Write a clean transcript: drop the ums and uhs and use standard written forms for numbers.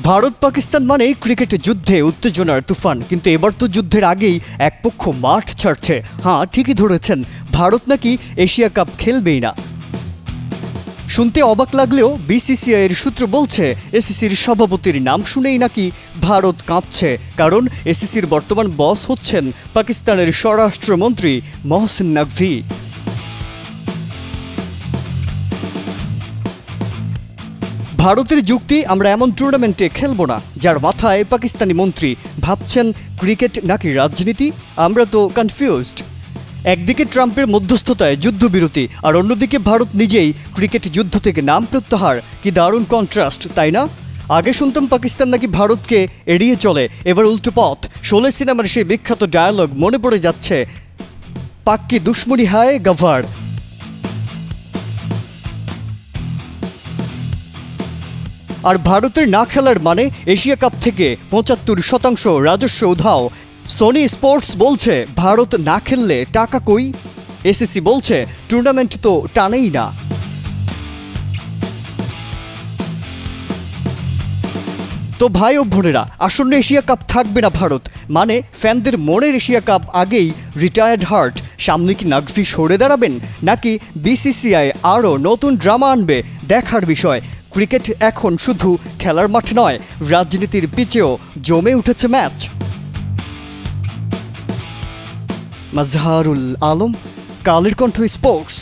ভারত পাকিস্তান মানেই ক্রিকেট যুদ্ধে উত্তেজনার তুফান, কিন্তু এবার তো যুদ্ধের আগেই এক পক্ষ মাঠ ছাড়ছে। হ্যাঁ, ঠিকই ধরেছেন, ভারত নাকি এশিয়া কাপ খেলবেই না। শুনতে অবাক লাগলেও বিসিসিআই এর সূত্র বলছে এসিসির সভাপতির নাম শুনেই নাকি ভারত কাঁপছে, কারণ এসিসির বর্তমান বস হচ্ছেন পাকিস্তানের স্বরাষ্ট্রমন্ত্রী মহসিন নাকভি। ভারতের যুক্তি, আমরা এমন টুর্নামেন্টে খেলব না যার মাথায় পাকিস্তানি মন্ত্রী। ভাবছেন ক্রিকেট নাকি রাজনীতি? আমরা তো কনফিউজড। একদিকে ট্রাম্পের মধ্যস্থতায় যুদ্ধবিরতি, আর অন্যদিকে ভারত নিজেই ক্রিকেট যুদ্ধ থেকে নাম প্রত্যাহার। কি দারুণ কন্ট্রাস্ট, তাই না? আগে শুনতাম পাকিস্তান নাকি ভারতকে এড়িয়ে চলে, এবার উল্টো পথ। শোলে সিনেমার সেই বিখ্যাত ডায়ালগ মনে পড়ে যাচ্ছে, পাক কি দুশ্মনী হায় গভার। আর ভারতের না খেলার মানে এশিয়া কাপ থেকে ৭৫% রাজস্ব উধাও। সোনি স্পোর্টস বলছে ভারত না খেললে টাকা কই। এসিসি বলছে টুর্নামেন্ট তো টানেই না। তো ভাই ও বোনেরা, আসন্ন এশিয়া কাপ থাকবে না ভারত, মানে ফ্যানদের মনের এশিয়া কাপ আগেই রিটায়ার্ড হার্ট। সামনে কি নাকভি সরে দাঁড়াবেন, নাকি বিসিসিআই আরও নতুন ড্রামা আনবে? দেখার বিষয়। ক্রিকেট এখন শুধু খেলার মাঠ নয়, রাজনীতির পিচেও জমে উঠেছে ম্যাচ। মাজহারুল আলম, কালের কণ্ঠ স্পোর্টস।